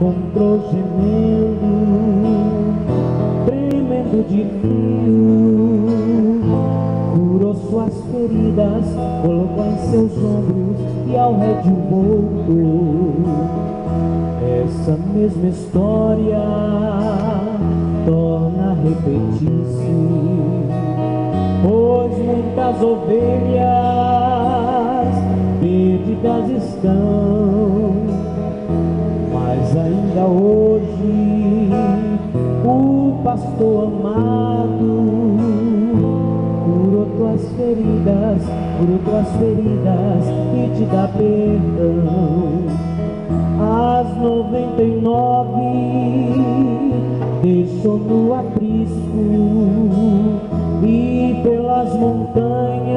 encontrou gemendo, tremendo de frio, curou suas feridas, colocou em seus ombros e ao rédeo voltou. Essa mesma história torna a repetir-se, pois muitas ovelhas perdidas estão, mas ainda hoje o pastor amado curou tuas feridas e te dá perdão. As 99 deixou no aprisco e pelas montanhas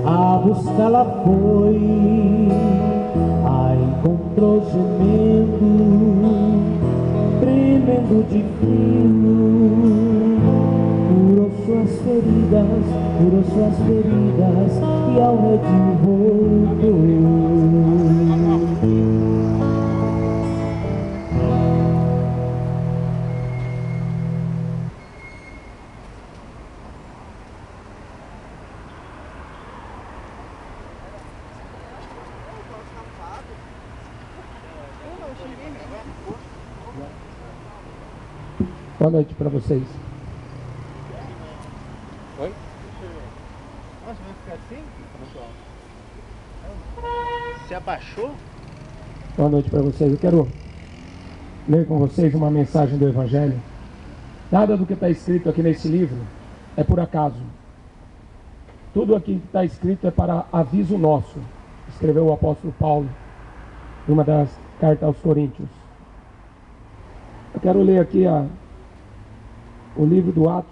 a buscá-la foi. A encontrou gemendo, tremendo de frio, curou suas feridas e ao redil voltou. Boa noite para vocês. Oi? Nossa, vai ficar assim? Você abaixou? Boa noite para vocês. Eu quero ler com vocês uma mensagem do Evangelho. Nada do que está escrito aqui nesse livro é por acaso. Tudo aqui que está escrito é para aviso nosso, escreveu o apóstolo Paulo em uma das cartas aos Coríntios. Eu quero ler aqui o livro do Atos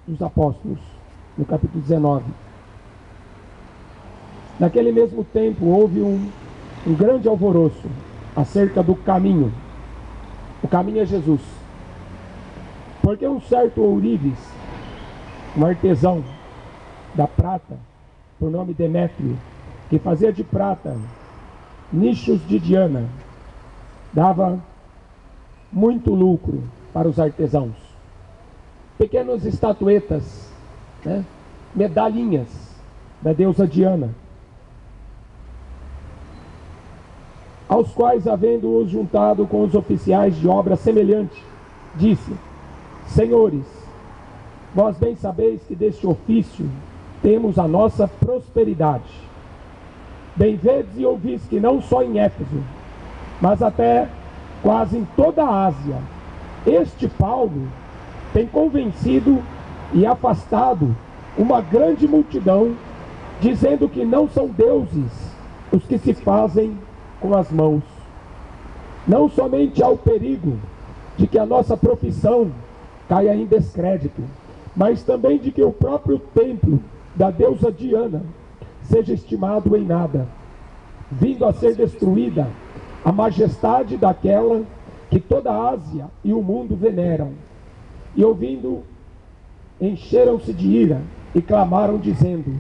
dos Apóstolos, no capítulo 19. Naquele mesmo tempo houve um grande alvoroço acerca do caminho. O caminho é Jesus. Porque um certo ourives, um artesão da prata, por nome Demétrio, que fazia de prata nichos de Diana, dava muito lucro para os artesãos. Pequenas estatuetas, né? Medalhinhas da deusa Diana, aos quais, havendo-os juntado com os oficiais de obra semelhante, disse: Senhores, vós bem sabeis que deste ofício temos a nossa prosperidade. Bem vedes e ouvis que não só em Éfeso, mas até quase em toda a Ásia, este Paulo tem convencido e afastado uma grande multidão, dizendo que não são deuses os que se fazem com as mãos. Não somente há o perigo de que a nossa profissão caia em descrédito, mas também de que o próprio templo da deusa Diana seja estimado em nada, vindo a ser destruída a majestade daquela que toda a Ásia e o mundo veneram. E ouvindo, encheram-se de ira e clamaram dizendo: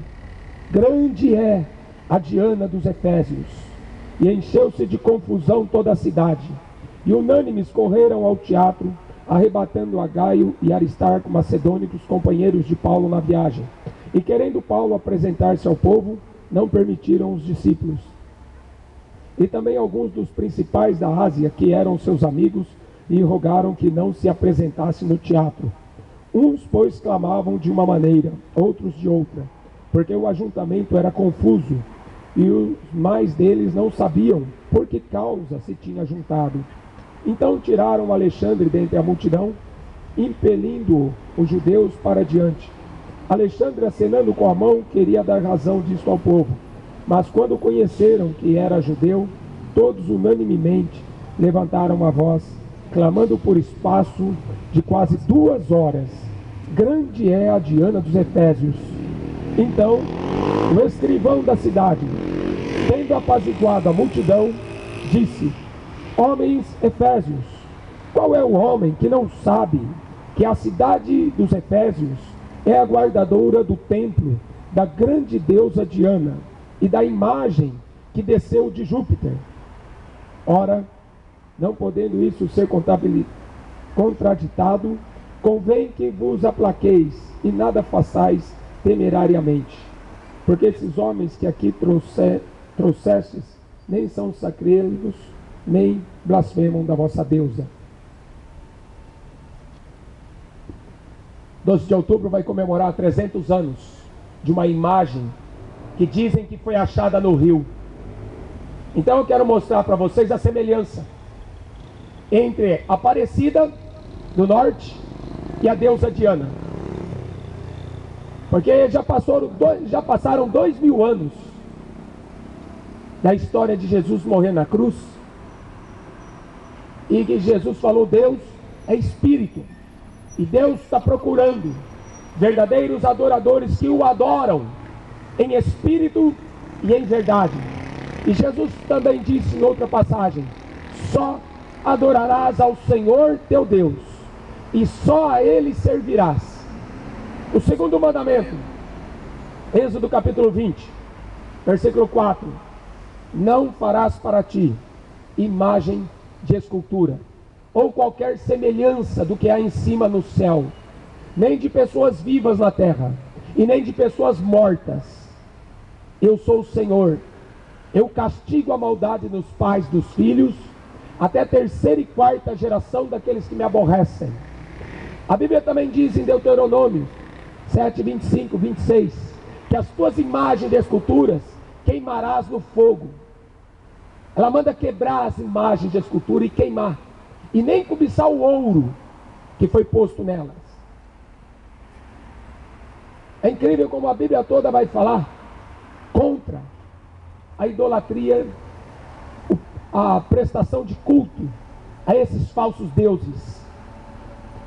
grande é a Diana dos Efésios. E encheu-se de confusão toda a cidade, e unânimes correram ao teatro, arrebatando a Gaio e Aristarco, macedônicos, companheiros de Paulo na viagem. E querendo Paulo apresentar-se ao povo, não permitiram os discípulos. E também alguns dos principais da Ásia, que eram seus amigos, lhe rogaram que não se apresentasse no teatro. Uns, pois, clamavam de uma maneira, outros de outra, porque o ajuntamento era confuso, e os mais deles não sabiam por que causa se tinha juntado. Então tiraram Alexandre dentre a multidão, impelindo os judeus para diante. Alexandre, acenando com a mão, queria dar razão disto ao povo. Mas quando conheceram que era judeu, todos unanimemente levantaram a voz, clamando por espaço de quase 2 horas: grande é a Diana dos Efésios. Então o escrivão da cidade, tendo apaziguado a multidão, disse: homens efésios, qual é o homem que não sabe que a cidade dos Efésios é a guardadora do templo da grande deusa Diana e da imagem que desceu de Júpiter? Ora, Não podendo isso ser contraditado, convém que vos aplaqueis e nada façais temerariamente. Porque esses homens que aqui trouxestes nem são sacrílegos, nem blasfemam da vossa deusa. 12 de outubro vai comemorar 300 anos de uma imagem que dizem que foi achada no rio. Então eu quero mostrar para vocês a semelhança entre a Aparecida do Norte e a deusa Diana. Porque já passaram 2000 anos da história de Jesus morrer na cruz, e que Jesus falou: Deus é espírito, e Deus está procurando verdadeiros adoradores que o adoram em espírito e em verdade. E Jesus também disse em outra passagem: só adorarás ao Senhor teu Deus, e só a Ele servirás. O segundo mandamento, Êxodo capítulo 20, versículo 4: não farás para ti imagem de escultura, ou qualquer semelhança do que há em cima no céu, nem de pessoas vivas na terra, e nem de pessoas mortas. Eu sou o Senhor. Eu castigo a maldade nos pais dos filhos, até a terceira e quarta geração daqueles que me aborrecem. A Bíblia também diz em Deuteronômio 7, 25, 26, que as tuas imagens de esculturas queimarás no fogo. Ela manda quebrar as imagens de escultura e queimar, e nem cobiçar o ouro que foi posto nelas. É incrível como a Bíblia toda vai falar contra a idolatria, a prestação de culto a esses falsos deuses.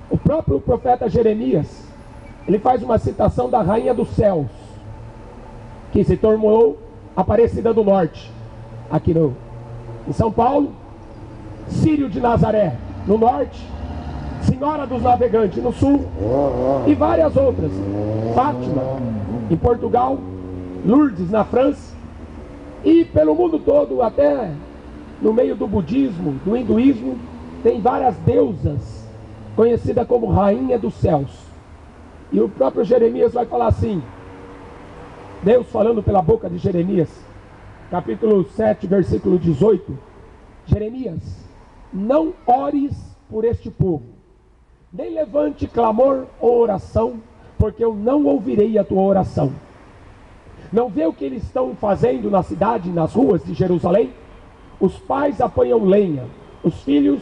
O próprio profeta Jeremias, ele faz uma citação da rainha dos céus, que se tornou Aparecida do Norte, aqui em São Paulo, Sírio de Nazaré no norte, Senhora dos Navegantes no sul, e várias outras. Fátima em Portugal, Lourdes na França, e pelo mundo todo, até no meio do budismo, do hinduísmo, tem várias deusas conhecidas como Rainha dos Céus. E o próprio Jeremias vai falar assim, Deus falando pela boca de Jeremias, capítulo 7, versículo 18: Jeremias, não ores por este povo, nem levante clamor ou oração, porque eu não ouvirei a tua oração. Não vê o que eles estão fazendo na cidade, nas ruas de Jerusalém? Os pais apanham lenha, os filhos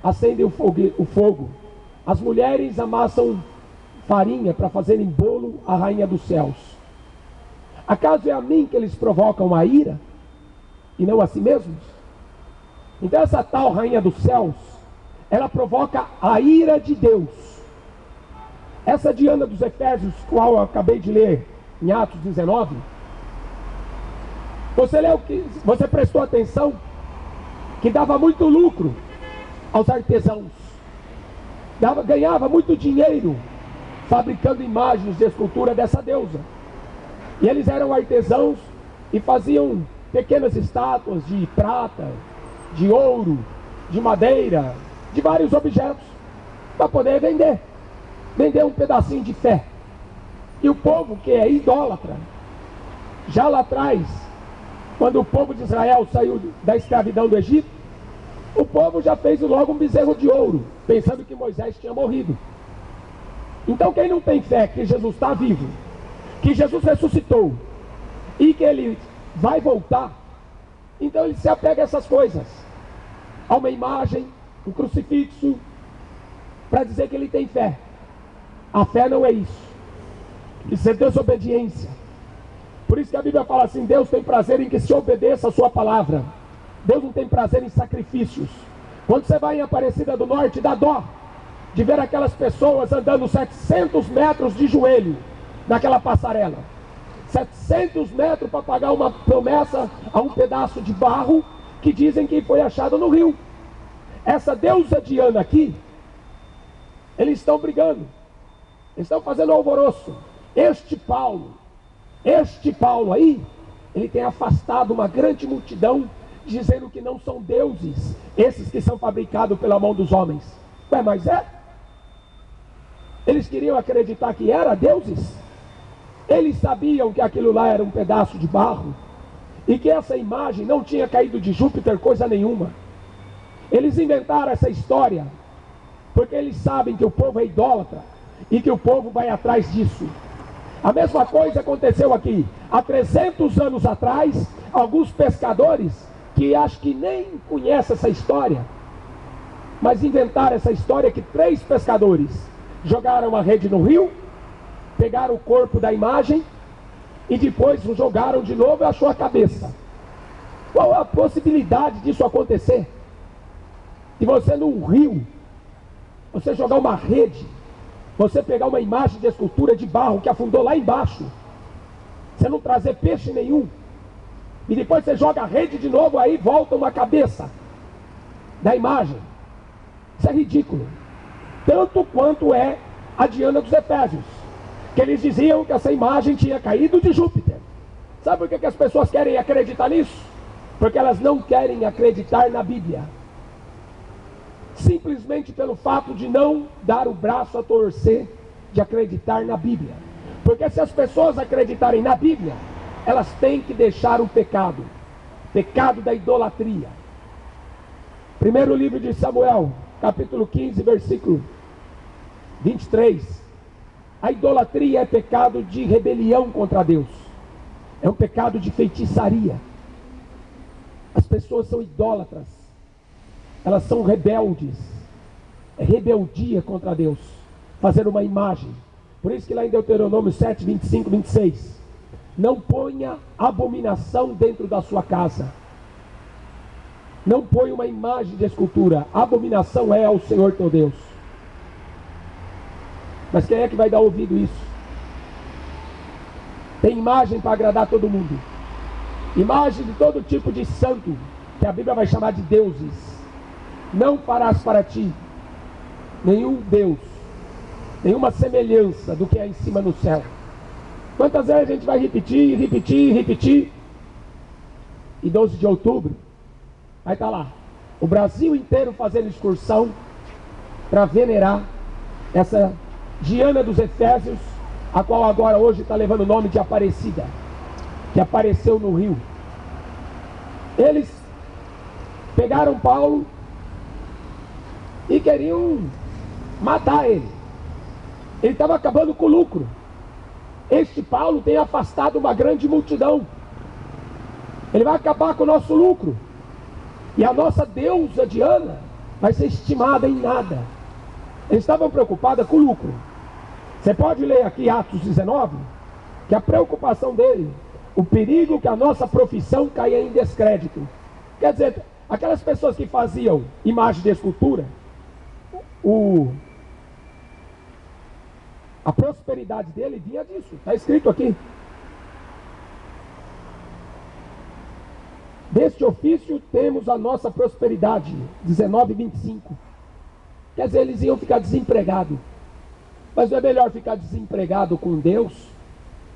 acendem o fogo, as mulheres amassam farinha para fazerem bolo à rainha dos céus. Acaso é a mim que eles provocam a ira, e não a si mesmos? Então essa tal rainha dos céus, ela provoca a ira de Deus. Essa Diana dos Efésios, qual eu acabei de ler em Atos 19, você prestou atenção que dava muito lucro aos artesãos, ganhava muito dinheiro fabricando imagens de escultura dessa deusa. E eles eram artesãos e faziam pequenas estátuas de prata, de ouro, de madeira, de vários objetos, para poder vender um pedacinho de fé. E o povo que é idólatra, já lá atrás, quando o povo de Israel saiu da escravidão do Egito, o povo já fez logo um bezerro de ouro, pensando que Moisés tinha morrido. Então quem não tem fé que Jesus está vivo, que Jesus ressuscitou e que ele vai voltar, então ele se apega a essas coisas, a uma imagem, um crucifixo, para dizer que ele tem fé. A fé não é isso. Isso é desobediência. Por isso que a Bíblia fala assim: Deus tem prazer em que se obedeça a sua palavra. Deus não tem prazer em sacrifícios. Quando você vai em Aparecida do Norte, dá dó de ver aquelas pessoas andando 700 metros de joelho naquela passarela. 700 metros para pagar uma promessa a um pedaço de barro que dizem que foi achado no rio. Essa deusa Diana aqui, eles estão brigando, eles estão fazendo alvoroço. Este Paulo aí, ele tem afastado uma grande multidão dizendo que não são deuses esses que são fabricados pela mão dos homens. Ué, mas é? Eles queriam acreditar que eram deuses? Eles sabiam que aquilo lá era um pedaço de barro e que essa imagem não tinha caído de Júpiter coisa nenhuma. Eles inventaram essa história porque eles sabem que o povo é idólatra e que o povo vai atrás disso. A mesma coisa aconteceu aqui. Há 300 anos atrás, alguns pescadores que acho que nem conhecem essa história, mas inventaram essa história que 3 pescadores jogaram a rede no rio, pegaram o corpo da imagem e depois jogaram de novo e achou a cabeça. Qual a possibilidade disso acontecer? De você num rio, você jogar uma rede, você pegar uma imagem de escultura de barro que afundou lá embaixo, você não trazer peixe nenhum, e depois você joga a rede de novo, aí volta uma cabeça da imagem. Isso é ridículo. Tanto quanto é a Diana dos Efésios, que eles diziam que essa imagem tinha caído de Júpiter. Sabe por que as pessoas querem acreditar nisso? Porque elas não querem acreditar na Bíblia. Simplesmente pelo fato de não dar o braço a torcer, de acreditar na Bíblia. Porque se as pessoas acreditarem na Bíblia, elas têm que deixar o pecado da idolatria. Primeiro livro de Samuel, capítulo 15, versículo 23. A idolatria é pecado de rebelião contra Deus. É um pecado de feitiçaria. As pessoas são idólatras. Elas são rebeldes. É rebeldia contra Deus. Fazer uma imagem. Por isso que lá em Deuteronômio 7, 25, 26. Não ponha abominação dentro da sua casa. Não ponha uma imagem de escultura. Abominação é ao Senhor teu Deus. Mas quem é que vai dar ouvido isso? Tem imagem para agradar todo mundo. Imagem de todo tipo de santo, que a Bíblia vai chamar de deuses. Não farás para ti nenhum Deus, nenhuma semelhança do que é em cima no céu. Quantas vezes a gente vai repetir, e 12 de outubro, vai estar lá, o Brasil inteiro fazendo excursão para venerar essa Diana dos Efésios, a qual agora hoje está levando o nome de Aparecida, que apareceu no rio. Eles pegaram Paulo e queriam matar ele. Ele estava acabando com o lucro. Este Paulo tem afastado uma grande multidão. Ele vai acabar com o nosso lucro. E a nossa deusa Diana vai ser estimada em nada. Eles estavam preocupados com o lucro. Você pode ler aqui Atos 19, que a preocupação dele, o perigo que a nossa profissão caia em descrédito. Quer dizer, aquelas pessoas que faziam imagem de escultura, a prosperidade dele vinha disso. Está escrito aqui. Deste ofício temos a nossa prosperidade. 19:25. Quer dizer, eles iam ficar desempregados. Mas não é melhor ficar desempregado com Deus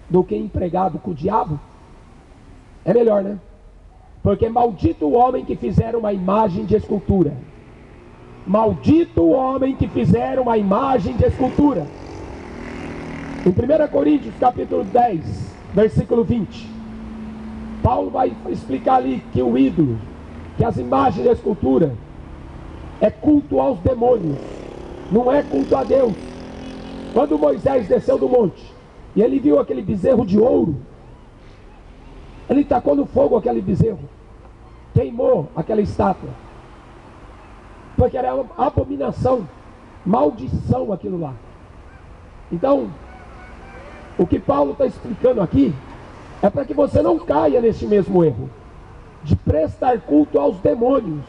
do que empregado com o diabo? É melhor, né? Porque maldito o homem que fizer uma imagem de escultura. Maldito o homem que fizer uma imagem de escultura. Em 1 Coríntios capítulo 10, versículo 20, Paulo vai explicar ali que o ídolo, que as imagens de escultura, é culto aos demônios, não é culto a Deus. Quando Moisés desceu do monte e ele viu aquele bezerro de ouro, ele tacou no fogo aquele bezerro, queimou aquela estátua, porque era uma abominação, maldição aquilo lá. Então, o que Paulo está explicando aqui é para que você não caia nesse mesmo erro de prestar culto aos demônios.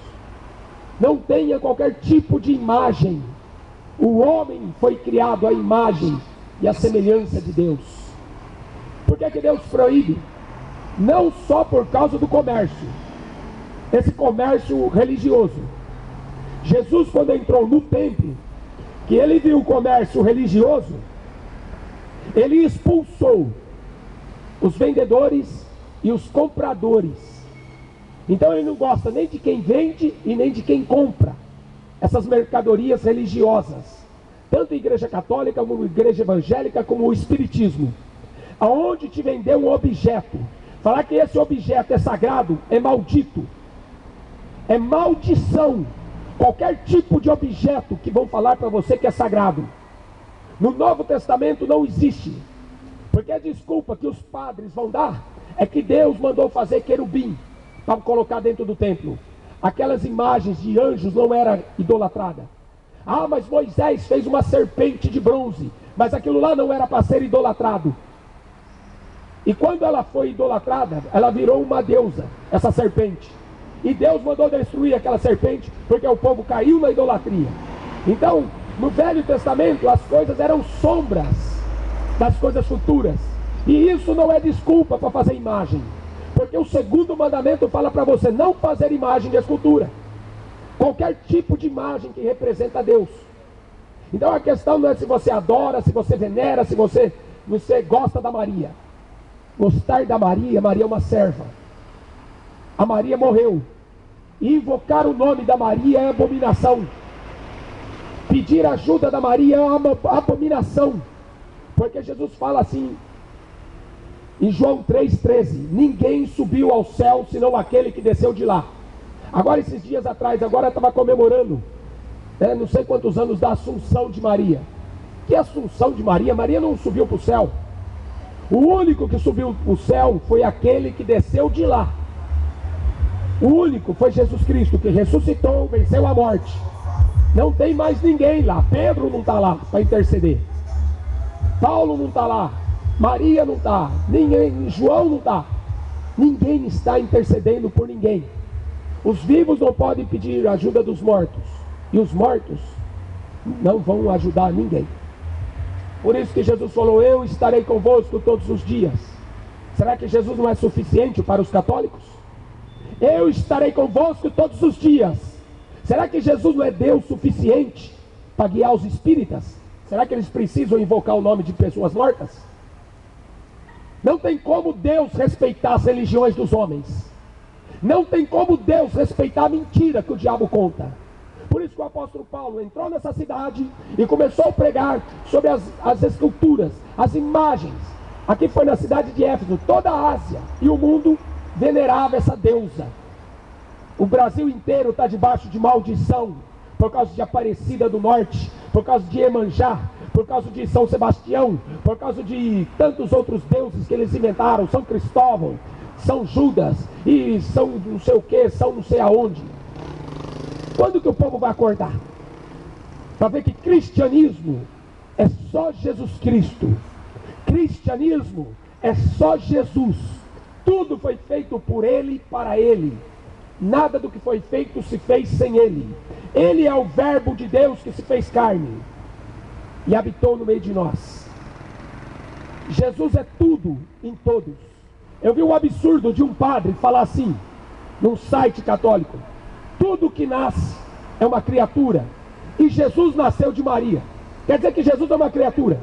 Não tenha qualquer tipo de imagem. O homem foi criado à imagem e à semelhança de Deus. Por que Deus proíbe? Não só por causa do comércio, esse comércio religioso. Jesus, quando entrou no templo, que ele viu o comércio religioso, ele expulsou os vendedores e os compradores. Então ele não gosta nem de quem vende e nem de quem compra essas mercadorias religiosas, tanto a igreja católica como a igreja evangélica, como o espiritismo, aonde te vender um objeto, falar que esse objeto é sagrado, é maldito, é maldição. Qualquer tipo de objeto que vão falar para você que é sagrado, no Novo Testamento não existe, porque a desculpa que os padres vão dar é que Deus mandou fazer querubim para colocar dentro do templo. Aquelas imagens de anjos não eram idolatradas. Ah, mas Moisés fez uma serpente de bronze, mas aquilo lá não era para ser idolatrado. E quando ela foi idolatrada, ela virou uma deusa, essa serpente. E Deus mandou destruir aquela serpente, porque o povo caiu na idolatria. Então, no Velho Testamento, as coisas eram sombras das coisas futuras. E isso não é desculpa para fazer imagem. Porque o segundo mandamento fala para você não fazer imagem de escultura. Qualquer tipo de imagem que representa Deus. Então a questão não é se você adora, se você venera, se você gosta da Maria. Gostar da Maria, Maria é uma serva. A Maria morreu. Invocar o nome da Maria é abominação. Pedir ajuda da Maria é uma abominação. Porque Jesus fala assim em João 3,13: ninguém subiu ao céu senão aquele que desceu de lá. Agora esses dias atrás, agora estava comemorando, não sei quantos anos da Assunção de Maria. Que Assunção de Maria? Maria não subiu para o céu. O único que subiu para o céu foi aquele que desceu de lá. O único foi Jesus Cristo, que ressuscitou, venceu a morte. Não tem mais ninguém lá. Pedro não está lá para interceder. Paulo não está lá. Maria não está. Ninguém, João não está. Ninguém está intercedendo por ninguém. Os vivos não podem pedir ajuda dos mortos. E os mortos não vão ajudar ninguém. Por isso que Jesus falou: eu estarei convosco todos os dias. Será que Jesus não é suficiente para os católicos? Eu estarei convosco todos os dias. Será que Jesus não é Deus suficiente para guiar os espíritas? Será que eles precisam invocar o nome de pessoas mortas? Não tem como Deus respeitar as religiões dos homens. Não tem como Deus respeitar a mentira que o diabo conta. Por isso que o apóstolo Paulo entrou nessa cidade e começou a pregar sobre as esculturas, as imagens. Aqui foi na cidade de Éfeso. Toda a Ásia e o mundo venerava essa deusa. O Brasil inteiro está debaixo de maldição, por causa de Aparecida do Norte, por causa de Iemanjá, por causa de São Sebastião, por causa de tantos outros deuses que eles inventaram, São Cristóvão, São Judas, e São não sei o que, São não sei aonde. Quando que o povo vai acordar? Para ver que cristianismo é só Jesus Cristo. Cristianismo é só Jesus. Tudo foi feito por Ele e para Ele. Nada do que foi feito se fez sem Ele. Ele é o verbo de Deus que se fez carne e habitou no meio de nós. Jesus é tudo em todos. Eu vi um absurdo de um padre falar assim, num site católico: tudo que nasce é uma criatura, e Jesus nasceu de Maria. Quer dizer que Jesus é uma criatura?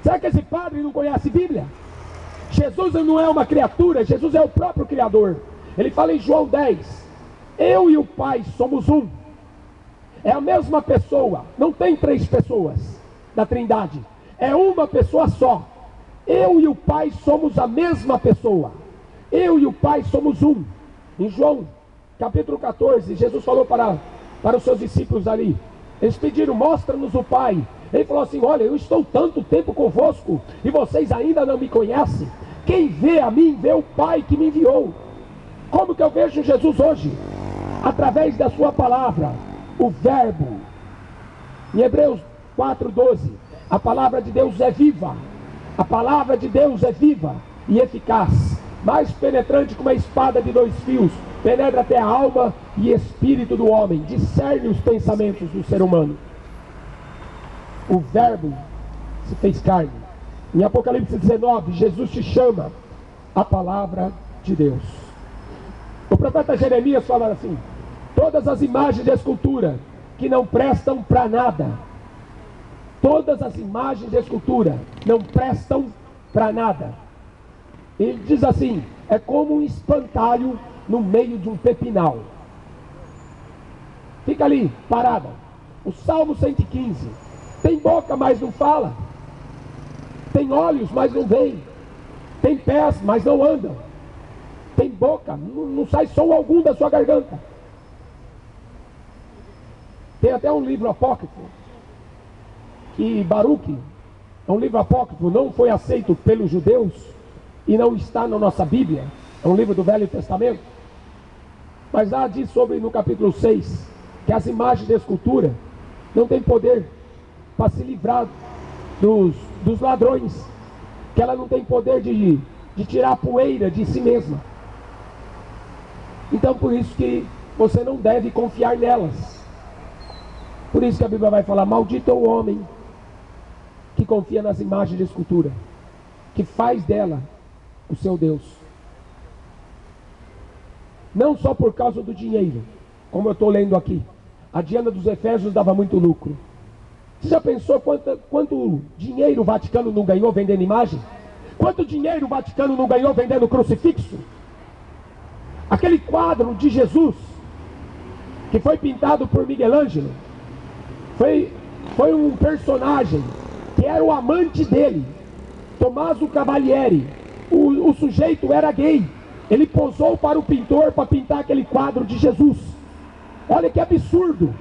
Será que esse padre não conhece a Bíblia? Jesus não é uma criatura, Jesus é o próprio Criador. Ele fala em João 10: eu e o Pai somos um. É a mesma pessoa, não tem três pessoas da Trindade, é uma pessoa só. Eu e o Pai somos a mesma pessoa. Eu e o Pai somos um. Em João capítulo 14, Jesus falou para os seus discípulos ali. Eles pediram: mostra-nos o Pai. Ele falou assim: olha, eu estou tanto tempo convosco e vocês ainda não me conhecem. Quem vê a mim, vê o Pai que me enviou. Como que eu vejo Jesus hoje? Através da sua palavra, o verbo. Em Hebreus 4:12, a palavra de Deus é viva. A palavra de Deus é viva e eficaz, mais penetrante que uma espada de 2 fios, penetra até a alma e espírito do homem, discerne os pensamentos do ser humano. O verbo se fez carne. Em Apocalipse 19, Jesus te chama a palavra de Deus. O profeta Jeremias fala assim: todas as imagens de escultura que não prestam para nada, todas as imagens de escultura não prestam para nada. Ele diz assim: é como um espantalho no meio de um pepinal. Fica ali, parada. O Salmo 115. Tem boca, mas não fala. Tem olhos, mas não veem. Tem pés, mas não andam. Tem boca, não sai som algum da sua garganta. Tem até um livro apócrifo, que Baruque, é um livro apócrifo, não foi aceito pelos judeus e não está na nossa Bíblia. É um livro do Velho Testamento. Mas lá diz sobre, no capítulo 6, que as imagens de escultura não têm poder para se livrar dos ladrões, que ela não tem poder de tirar a poeira de si mesma. Então por isso que você não deve confiar nelas. Por isso que a Bíblia vai falar: maldito é o homem que confia nas imagens de escultura, que faz dela o seu Deus. Não só por causa do dinheiro, como eu estou lendo aqui. A Diana dos Efésios dava muito lucro. Você já pensou quanto dinheiro o Vaticano não ganhou vendendo imagem? Quanto dinheiro o Vaticano não ganhou vendendo crucifixo? Aquele quadro de Jesus, que foi pintado por Miguel Ângelo, foi um personagem que era o amante dele, Tommaso Cavalieri. O sujeito era gay. Ele posou para o pintor para pintar aquele quadro de Jesus. Olha que absurdo.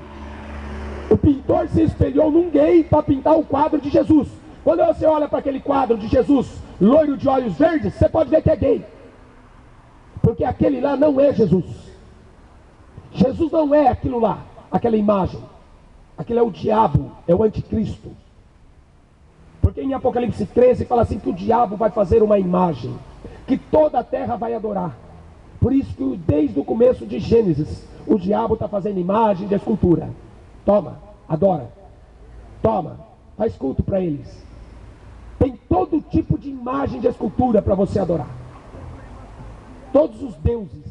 O pintor se espelhou num gay para pintar o quadro de Jesus. Quando você olha para aquele quadro de Jesus, loiro de olhos verdes, você pode ver que é gay. Porque aquele lá não é Jesus. Jesus não é aquilo lá, aquela imagem. Aquilo é o diabo, é o anticristo. Porque em Apocalipse 13 fala assim que o diabo vai fazer uma imagem que toda a terra vai adorar. Por isso que desde o começo de Gênesis, o diabo está fazendo imagem de escultura. Toma, adora. Toma, faz culto para eles. Tem todo tipo de imagem de escultura para você adorar. Todos os deuses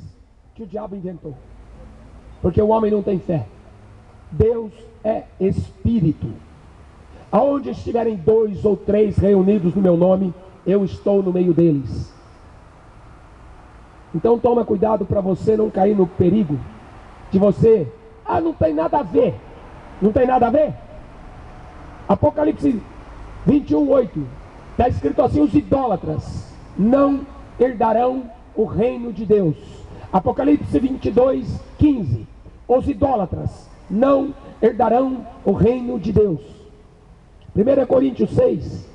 que o diabo inventou. Porque o homem não tem fé. Deus é espírito. Aonde estiverem 2 ou 3 reunidos no meu nome, eu estou no meio deles. Então toma cuidado para você não cair no perigo de você: não tem nada a ver. Não tem nada a ver? Apocalipse 21:8 está escrito assim: os idólatras não herdarão o reino de Deus. Apocalipse 22:15, os idólatras não herdarão o reino de Deus. 1 Coríntios 6,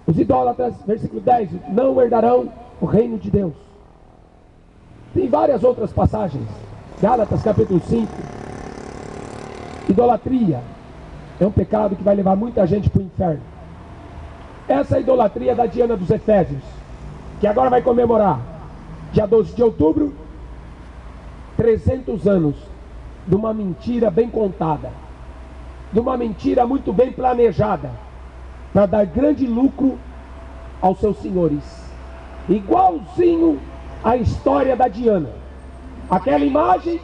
os idólatras, versículo 10, não herdarão o reino de Deus. Tem várias outras passagens. Gálatas capítulo 5. Idolatria é um pecado que vai levar muita gente para o inferno. Essa idolatria da Diana dos Efésios, que agora vai comemorar, dia 12 de outubro, 300 anos de uma mentira bem contada, de uma mentira muito bem planejada, para dar grande lucro aos seus senhores. Igualzinho a história da Diana. Aquela imagem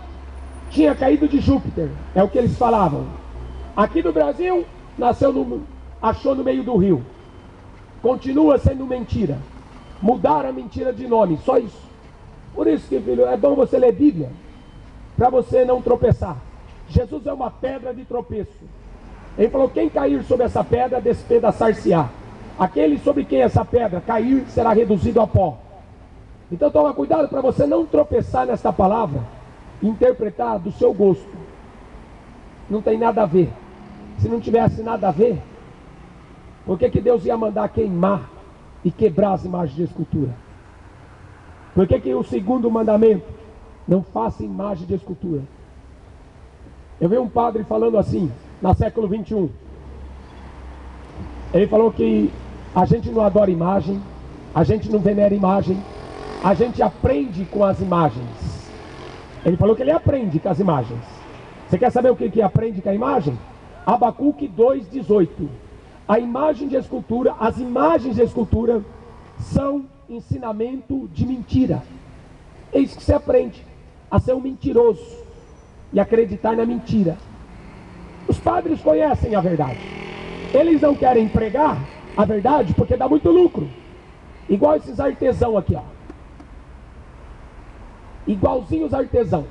tinha caído de Júpiter, é o que eles falavam. Aqui no Brasil, achou no meio do rio. Continua sendo mentira. Mudaram a mentira de nome, só isso. Por isso que, filho, é bom você ler Bíblia, para você não tropeçar. Jesus é uma pedra de tropeço. Ele falou: quem cair sobre essa pedra, despedaçar-se-á. Aquele sobre quem essa pedra cair, será reduzido a pó. Então toma cuidado para você não tropeçar nesta palavra, interpretar do seu gosto. Não tem nada a ver. Se não tivesse nada a ver, por que Deus ia mandar queimar e quebrar as imagens de escultura? Por que o segundo mandamento: não faça imagem de escultura? Eu vi um padre falando assim, no século 21. Ele falou que a gente não adora imagem, a gente não venera imagem, a gente aprende com as imagens. Ele falou que ele aprende com as imagens. Você quer saber o que aprende com a imagem? Abacuque 2:18. A imagem de escultura, as imagens de escultura são ensinamento de mentira. É isso que você aprende, a ser um mentiroso e acreditar na mentira. Os padres conhecem a verdade. Eles não querem pregar a verdade porque dá muito lucro. Igual esses artesãos aqui, ó. Igualzinho os artesãos.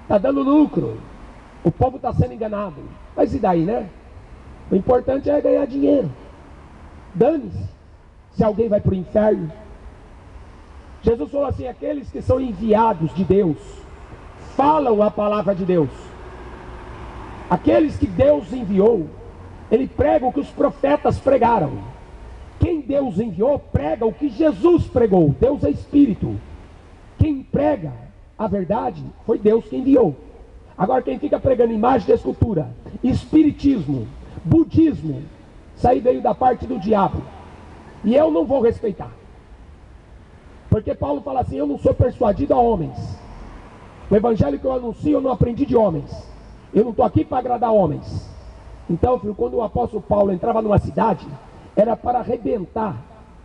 Está dando lucro. O povo está sendo enganado. Mas e daí, né? O importante é ganhar dinheiro. Dane-se se alguém vai para o inferno. Jesus falou assim: aqueles que são enviados de Deus falam a palavra de Deus. Aqueles que Deus enviou, ele prega o que os profetas pregaram. Quem Deus enviou prega o que Jesus pregou. Deus é Espírito. Quem prega a verdade foi Deus que enviou. Agora quem fica pregando imagem de escultura, espiritismo, budismo, isso aí veio da parte do diabo. E eu não vou respeitar. Porque Paulo fala assim: eu não sou persuadido a homens. O evangelho que eu anuncio eu não aprendi de homens. Eu não estou aqui para agradar homens. Então, filho, quando o apóstolo Paulo entrava numa cidade, era para arrebentar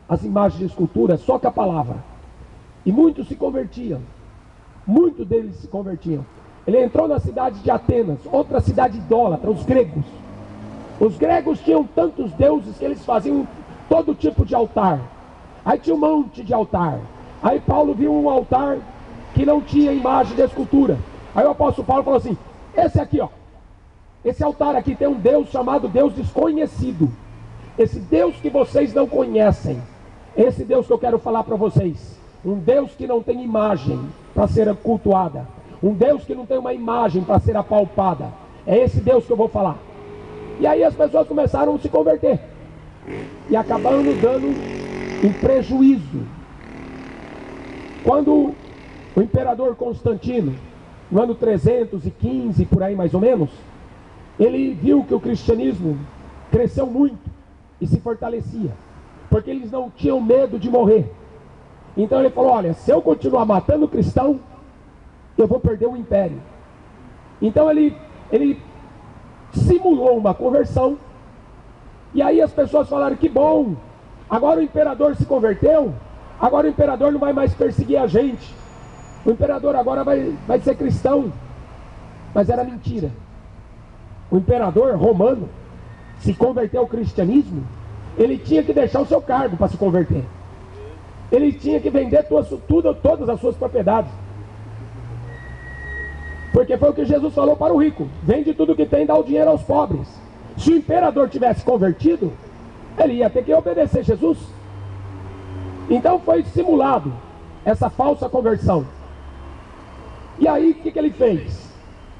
as imagens de escultura só com a palavra. E muitos se convertiam. Muitos deles se convertiam. Ele entrou na cidade de Atenas, outra cidade idólatra, os gregos. Os gregos tinham tantos deuses que eles faziam todo tipo de altar. Aí tinha um monte de altar. Aí Paulo viu um altar que não tinha imagem de escultura. Aí o apóstolo Paulo falou assim: esse aqui, ó, esse altar aqui tem um Deus chamado Deus desconhecido. Esse Deus que vocês não conhecem, esse Deus que eu quero falar para vocês. Um Deus que não tem imagem para ser cultuada. Um Deus que não tem uma imagem para ser apalpada. É esse Deus que eu vou falar. E aí as pessoas começaram a se converter. E acabaram dando um prejuízo. Quando o imperador Constantino, no ano 315, por aí mais ou menos, ele viu que o cristianismo cresceu muito e se fortalecia. Porque eles não tinham medo de morrer. Então ele falou: olha, se eu continuar matando cristão, eu vou perder o império. Então ele simulou uma conversão. E aí as pessoas falaram: que bom, agora o imperador se converteu, agora o imperador não vai mais perseguir a gente, o imperador agora vai ser cristão. Mas era mentira. O imperador romano se converteu ao cristianismo, ele tinha que deixar o seu cargo para se converter. Ele tinha que vender todas as suas propriedades. Porque foi o que Jesus falou para o rico: vende tudo que tem e dá o dinheiro aos pobres. Se o imperador tivesse convertido, ele ia ter que obedecer Jesus. Então foi simulado essa falsa conversão. E aí o que ele fez?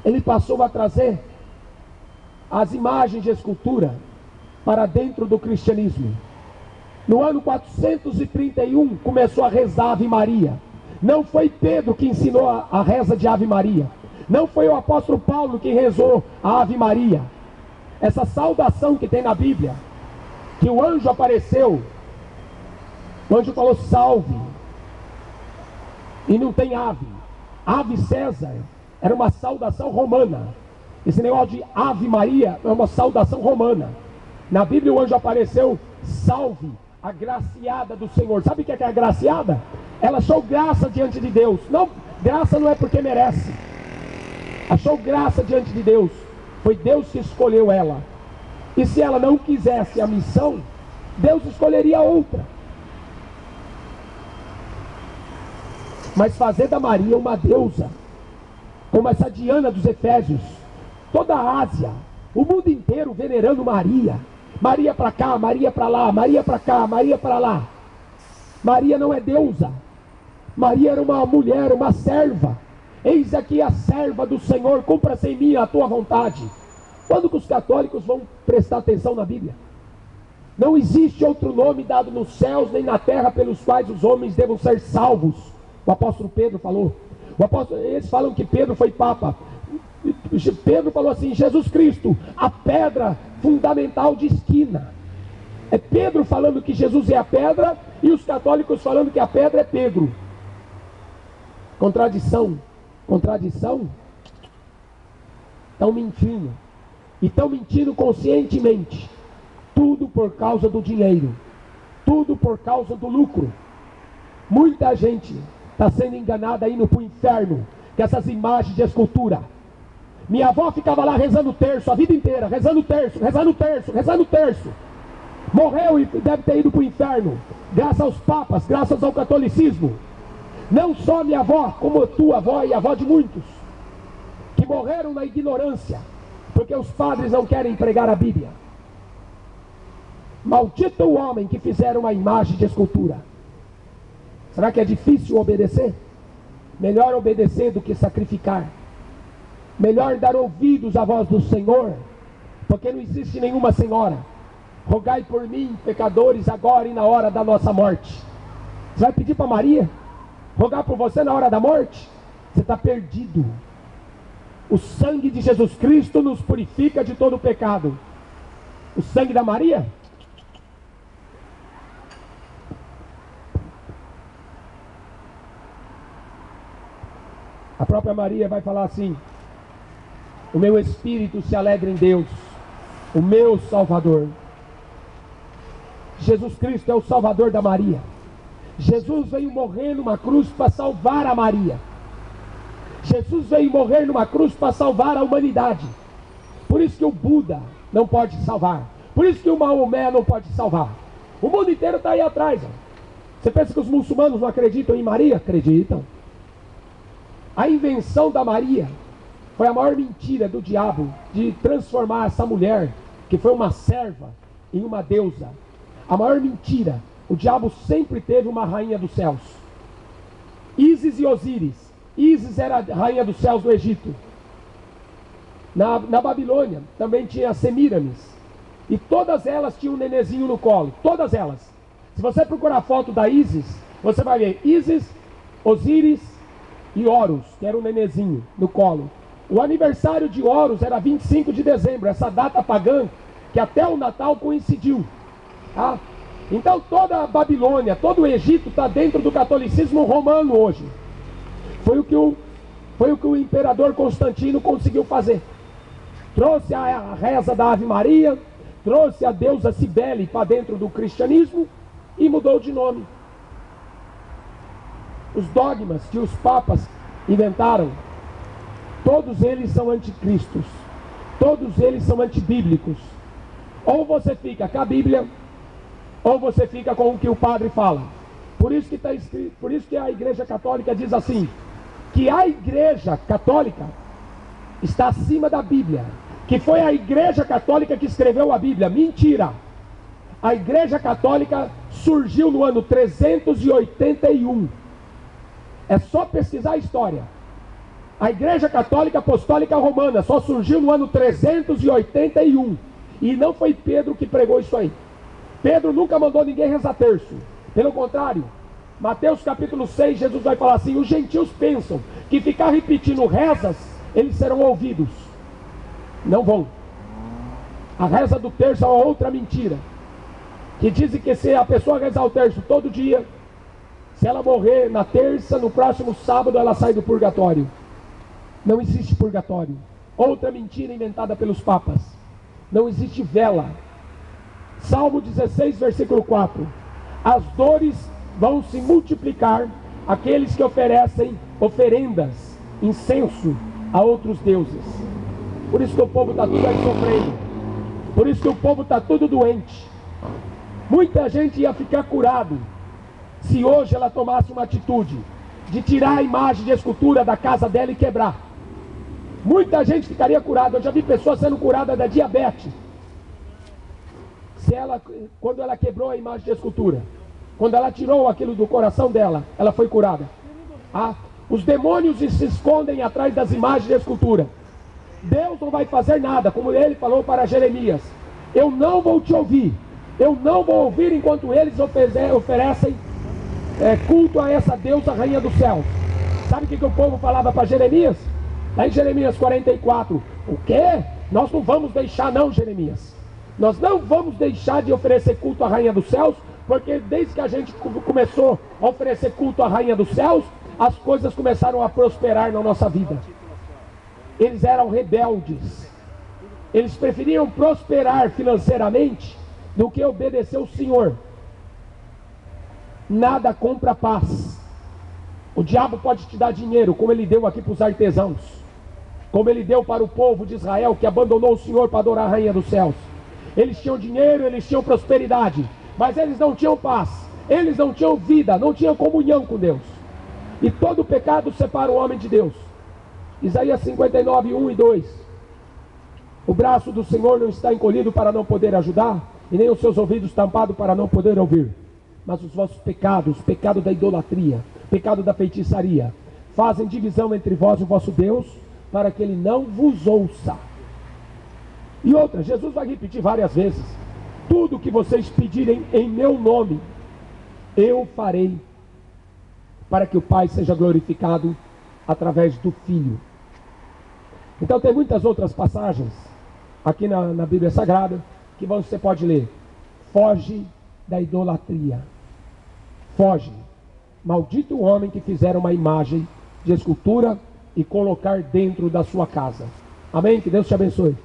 Ele passou a trazer as imagens de escultura para dentro do cristianismo. No ano 431 começou a rezar Ave Maria. Não foi Pedro que ensinou a reza de Ave Maria. Não foi o apóstolo Paulo que rezou a Ave Maria. Essa saudação que tem na Bíblia, que o anjo apareceu, o anjo falou salve, e não tem ave. Ave César era uma saudação romana. Esse negócio de Ave Maria é uma saudação romana. Na Bíblia o anjo apareceu: salve, agraciada do Senhor. Sabe o que é agraciada? Ela achou graça diante de Deus. Não, graça não é porque merece. Achou graça diante de Deus. Foi Deus que escolheu ela. E se ela não quisesse a missão, Deus escolheria outra. Mas fazer da Maria uma deusa, como essa Diana dos Efésios, toda a Ásia, o mundo inteiro venerando Maria. Maria para cá, Maria para lá, Maria para cá, Maria para lá. Maria não é deusa. Maria era uma mulher, uma serva. Eis aqui a serva do Senhor, cumpra-se em mim a tua vontade. Quando que os católicos vão prestar atenção na Bíblia? Não existe outro nome dado nos céus nem na terra pelos quais os homens devam ser salvos. O apóstolo Pedro falou. Eles falam que Pedro foi papa. Pedro falou assim: Jesus Cristo, a pedra fundamental de esquina. É Pedro falando que Jesus é a pedra, e os católicos falando que a pedra é Pedro. Contradição. Contradição. Estão mentindo. E estão mentindo conscientemente. Tudo por causa do dinheiro. Tudo por causa do lucro. Muita gente está sendo enganada, indo para o inferno com essas imagens de escultura. Minha avó ficava lá rezando terço a vida inteira, rezando terço, rezando terço, rezando terço. morreu e deve ter ido para o inferno, graças aos papas, graças ao catolicismo. Não só minha avó, como a tua avó e a avó de muitos, que morreram na ignorância, porque os padres não querem pregar a Bíblia. Maldito o homem que fizer uma imagem de escultura. Será que é difícil obedecer? Melhor obedecer do que sacrificar. Melhor dar ouvidos à voz do Senhor, porque não existe nenhuma senhora. Rogai por mim, pecadores, agora e na hora da nossa morte. Você vai pedir para Maria rogar por você na hora da morte? Você está perdido. O sangue de Jesus Cristo nos purifica de todo o pecado. O sangue da Maria? A própria Maria vai falar assim: o meu espírito se alegra em Deus, o meu Salvador. Jesus Cristo é o Salvador da Maria. Jesus veio morrer numa cruz para salvar a Maria. Jesus veio morrer numa cruz para salvar a humanidade. Por isso que o Buda não pode salvar. Por isso que o Maomé não pode salvar. O mundo inteiro está aí atrás. Ó. Você pensa que os muçulmanos não acreditam em Maria? Acreditam. A invenção da Maria foi a maior mentira do diabo, de transformar essa mulher, que foi uma serva, em uma deusa. A maior mentira. O diabo sempre teve uma rainha dos céus. Ísis e Osíris. Ísis era a rainha dos céus do Egito. Na Babilônia também tinha Semíramis. E todas elas tinham um nenezinho no colo. Todas elas. Se você procurar a foto da Ísis, você vai ver Ísis, Osíris e Horus, que era um nenezinho no colo. O aniversário de Horus era 25 de dezembro, essa data pagã, que até o Natal coincidiu. Tá? Então toda a Babilônia, todo o Egito está dentro do catolicismo romano hoje. Foi o que o imperador Constantino conseguiu fazer. Trouxe a reza da Ave Maria, trouxe a deusa Cibele para dentro do cristianismo e mudou de nome. Os dogmas que os papas inventaram, todos eles são anticristos, todos eles são antibíblicos. Ou você fica com a Bíblia, ou você fica com o que o padre fala. Por isso que está escrito, por isso que a Igreja Católica diz assim, que a Igreja Católica está acima da Bíblia, que foi a Igreja Católica que escreveu a Bíblia. Mentira! A Igreja Católica surgiu no ano 381. É só pesquisar a história. A Igreja Católica Apostólica Romana só surgiu no ano 381. E não foi Pedro que pregou isso aí. Pedro nunca mandou ninguém rezar terço. Pelo contrário, Mateus capítulo 6, Jesus vai falar assim: os gentios pensam que ficar repetindo rezas, eles serão ouvidos. Não vão. A reza do terço é outra mentira, que dizem que se a pessoa rezar o terço todo dia, se ela morrer na terça, no próximo sábado ela sai do purgatório. Não existe purgatório. Outra mentira inventada pelos papas. Não existe vela. Salmo 16, versículo 4. As dores vão se multiplicar aqueles que oferecem oferendas, incenso a outros deuses. Por isso que o povo está tudo aí sofrendo. Por isso que o povo está tudo doente. Muita gente ia ficar curado se hoje ela tomasse uma atitude de tirar a imagem de escultura da casa dela e quebrar. Muita gente ficaria curada. Eu já vi pessoas sendo curadas da diabetes, quando ela quebrou a imagem de escultura. Quando ela tirou aquilo do coração dela, ela foi curada. Os demônios se escondem atrás das imagens de escultura. Deus não vai fazer nada, como ele falou para Jeremias: eu não vou te ouvir, eu não vou ouvir enquanto eles oferecem culto a essa deusa rainha do céu. Sabe o que o povo falava para Jeremias? Lá em Jeremias 44, o quê? Nós não vamos deixar não, Jeremias. Nós não vamos deixar de oferecer culto à rainha dos céus, porque desde que a gente começou a oferecer culto à rainha dos céus, as coisas começaram a prosperar na nossa vida. Eles eram rebeldes. Eles preferiam prosperar financeiramente do que obedecer o Senhor. Nada compra paz. O diabo pode te dar dinheiro, como ele deu aqui para os artesãos, como ele deu para o povo de Israel, que abandonou o Senhor para adorar a rainha dos céus. eles tinham dinheiro, eles tinham prosperidade, mas eles não tinham paz, eles não tinham vida, não tinham comunhão com Deus. E todo pecado separa o homem de Deus. Isaías 59, 1 e 2. O braço do Senhor não está encolhido para não poder ajudar, e nem os seus ouvidos tampados para não poder ouvir. Mas os vossos pecados, pecado da idolatria, pecado da feitiçaria, fazem divisão entre vós e o vosso Deus, para que ele não vos ouça. E outra, Jesus vai repetir várias vezes: tudo que vocês pedirem em meu nome, eu farei, para que o Pai seja glorificado através do Filho. Então tem muitas outras passagens aqui na Bíblia Sagrada que você pode ler. Foge da idolatria. Foge. Maldito o homem que fizer uma imagem de escultura e colocar dentro da sua casa. Amém? Que Deus te abençoe.